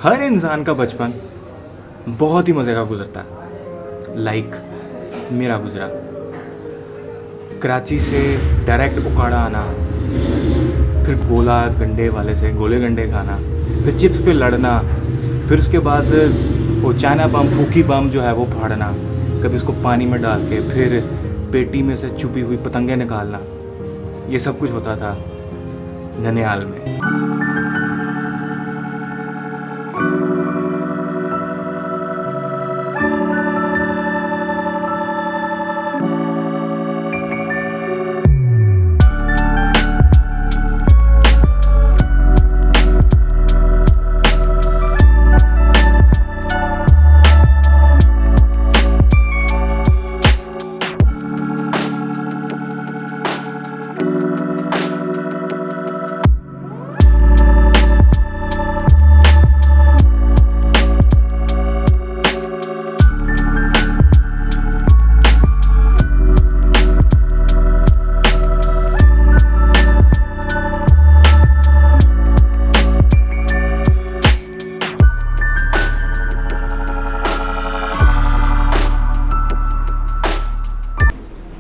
हर इंसान का बचपन बहुत ही मज़े का गुजरता है। लाइक मेरा गुजरा कराची से डायरेक्ट उकाड़ा आना, फिर गोला गंडे वाले से गोले गंडे खाना, फिर चिप्स पे लड़ना, फिर उसके बाद वो चाइना बम फूकी बम जो है वो फाड़ना, कभी उसको पानी में डाल के, फिर पेटी में से छुपी हुई पतंगें निकालना। ये सब कुछ होता था ननिहाल में।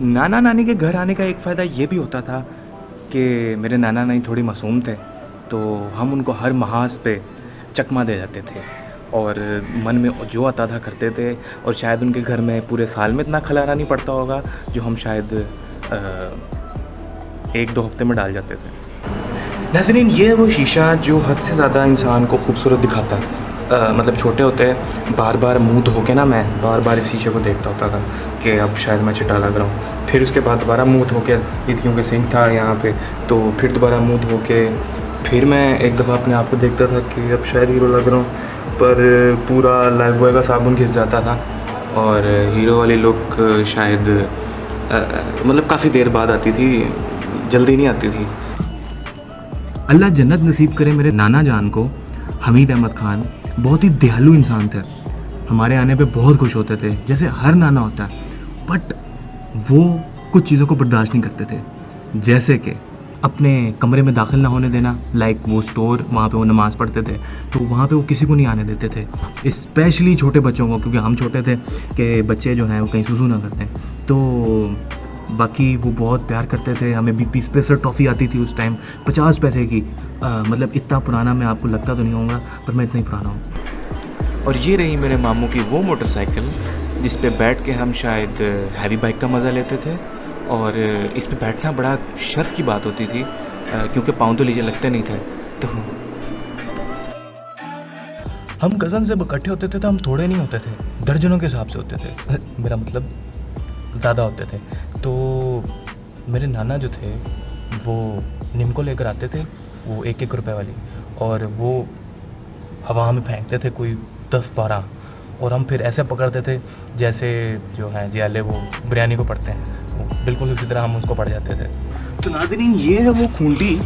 नाना नानी के घर आने का एक फ़ायदा ये भी होता था कि मेरे नाना नानी थोड़ी मासूम थे, तो हम उनको हर महाज पे चकमा दे जाते थे और मन में जो आता था करते थे। और शायद उनके घर में पूरे साल में इतना खलारा नहीं पड़ता होगा जो हम शायद 1-2 हफ्ते में डाल जाते थे। नाज़रीन, ये है वो शीशा जो हद से ज़्यादा इंसान को खूबसूरत दिखाता है। मतलब छोटे होते बार बार मुँह धो के ना मैं बार बार इस शीशे को देखता होता था कि अब शायद मैं चिट्टा लग रहा हूँ। फिर उसके बाद दोबारा मुँह धो के, क्योंकि सिंक था यहाँ पे, तो फिर दोबारा मुँह धो के फिर मैं एक दफ़ा अपने आप को देखता था कि अब शायद हीरो लग रहा हूँ, पर पूरा लाइफबॉय का साबुन घिस जाता था और हीरो वाली लुक शायद मतलब काफ़ी देर बाद आती थी, जल्दी नहीं आती थी। अल्लाह जन्नत नसीब करे मेरे नाना जान को। हमीद अहमद खान बहुत ही दयालु इंसान थे, हमारे आने पे बहुत खुश होते थे, जैसे हर नाना होता है। बट वो कुछ चीज़ों को बर्दाश्त नहीं करते थे, जैसे कि अपने कमरे में दाखिल ना होने देना। लाइक वो स्टोर, वहाँ पे वो नमाज़ पढ़ते थे, तो वहाँ पे वो किसी को नहीं आने देते थे, स्पेशली छोटे बच्चों को, क्योंकि हम छोटे थे कि बच्चे जो हैं वो कहीं सुसू ना करते। तो बाकी वो बहुत प्यार करते थे हमें। 20 पैसे टॉफ़ी आती थी उस टाइम, 50 पैसे की। मतलब इतना पुराना मैं आपको लगता तो नहीं होगा, पर मैं इतना ही पुराना हूँ। और ये रही मेरे मामू की वो मोटरसाइकिल जिस पे बैठ के हम शायद हैवी बाइक का मज़ा लेते थे। और इस पे बैठना बड़ा शर्फ की बात होती थी, क्योंकि पाँव तो लीजिए लगते नहीं थे। तो हम कज़न से इकट्ठे होते थे तो हम थोड़े नहीं होते थे, दर्जनों के हिसाब से होते थे। मेरा मतलब ज़्यादा होते थे। तो मेरे नाना जो थे वो निम्को लेकर आते थे, वो 1-1 रुपए वाली, और वो हवा में फेंकते थे कोई 10-12, और हम फिर ऐसे पकड़ते थे जैसे जो है जियाले वो बिरयानी को पढ़ते हैं, वो बिल्कुल उसी तरह हम उसको पढ़ जाते थे। तो नाज़रीन, ये है वो खूंटी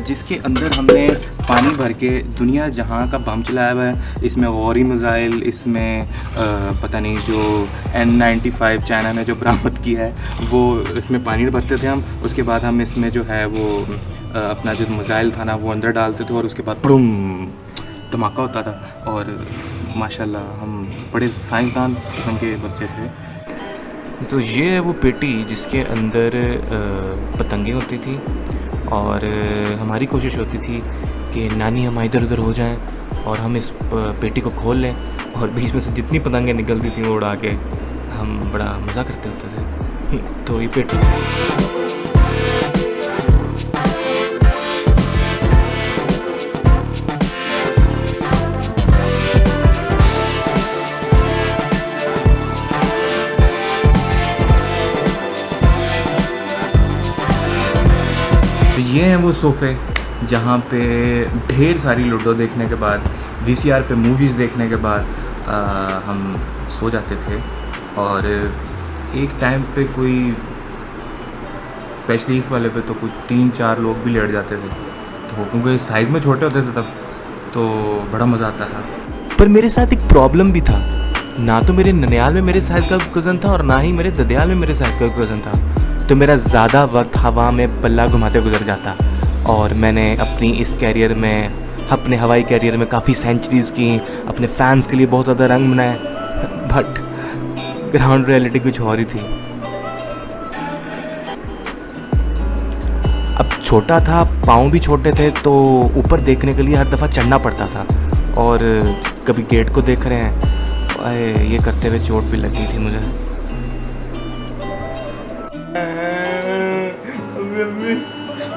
जिसके अंदर हमने पानी भर के दुनिया जहां का बम चलाया हुआ है। इसमें गौरी मिसाइल, इसमें पता नहीं जो N95 चाइना ने जो बरामद किया है वो, इसमें पानी भरते थे हम। उसके बाद हम इसमें जो है वो अपना जो मिसाइल था ना वो अंदर डालते थे, और उसके बाद बूम धमाका होता था। और माशाल्लाह हम बड़े साइंसदान किस्म के बच्चे थे। तो ये है वो पेटी जिसके अंदर पतंगे होती थी, और हमारी कोशिश होती थी कि नानी हम इधर उधर हो जाएं और हम इस पेटी को खोल लें, और बीच में से जितनी पतंगें निकलती थी वो उड़ा के हम बड़ा मज़ा करते होते थे। तो ये पेटी ये हैं वो सोफ़े जहाँ पे ढेर सारी लूडो देखने के बाद, VCR पे मूवीज़ देखने के बाद हम सो जाते थे। और एक टाइम पे कोई स्पेशली इस वाले पे तो कुछ 3-4 लोग भी लेट जाते थे, तो क्योंकि साइज़ में छोटे होते थे तब, तो बड़ा मज़ा आता था। पर मेरे साथ एक प्रॉब्लम भी था, ना तो मेरे ननिहाल में मेरे साइज़ का कज़न था और ना ही मेरे ददियाल में मेरे साइज़ का कज़न था। तो मेरा ज़्यादा वक्त हवा में पल्ला घुमाते गुजर जाता, और मैंने अपनी इस कैरियर में अपने हवाई कैरियर में काफ़ी सेंचुरीज़ की, अपने फैंस के लिए बहुत ज़्यादा रंग बनाए, बट ग्राउंड रियलिटी कुछ और ही थी। अब छोटा था, पाँव भी छोटे थे, तो ऊपर देखने के लिए हर दफ़ा चढ़ना पड़ता था, और कभी गेट को देख रहे हैं, ये करते हुए चोट भी लगी थी मुझे।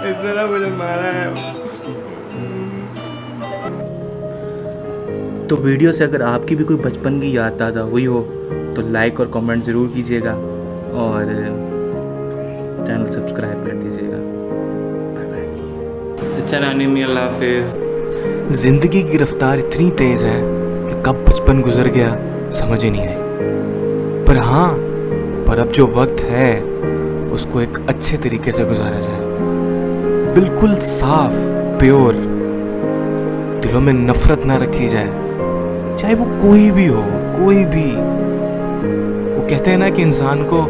इतना मुझे मारा है। तो वीडियो से अगर आपकी भी कोई बचपन की याद ताज़ा हुई हो तो लाइक और कमेंट ज़रूर कीजिएगा, और चैनल सब्सक्राइब कर दीजिएगा। Bye bye. अच्छा नानी मी, अल्लाह हाफिज़। ज़िंदगी की रफ्तार इतनी तेज़ है कि कब बचपन गुजर गया समझ ही नहीं आई। पर हाँ, पर अब जो वक्त है उसको एक अच्छे तरीके से गुजारा जाए, बिल्कुल साफ, प्योर, दिलों में नफरत ना रखी जाए, चाहे वो कोई भी हो, कोई भी। वो कहते हैं ना कि इंसान को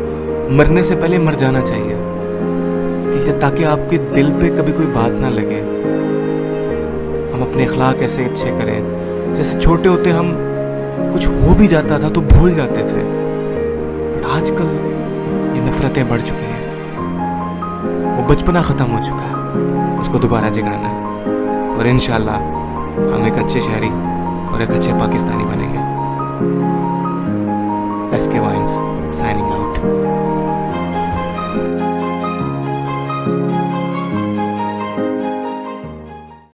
मरने से पहले मर जाना चाहिए, कि ताकि आपके दिल पे कभी कोई बात ना लगे। हम अपने अखलाक ऐसे अच्छे करें, जैसे छोटे होते हम कुछ हो भी जाता था तो भूल जाते थे, बट आजकल ये नफरतें बढ़ चुकी हैं, वो बचपना ख़त्म हो चुका है, उसको दोबारा जगाना है, और इंशाल्लाह हम एक अच्छे शहरी और एक अच्छे पाकिस्तानी बनेंगे। SK Vines signing out.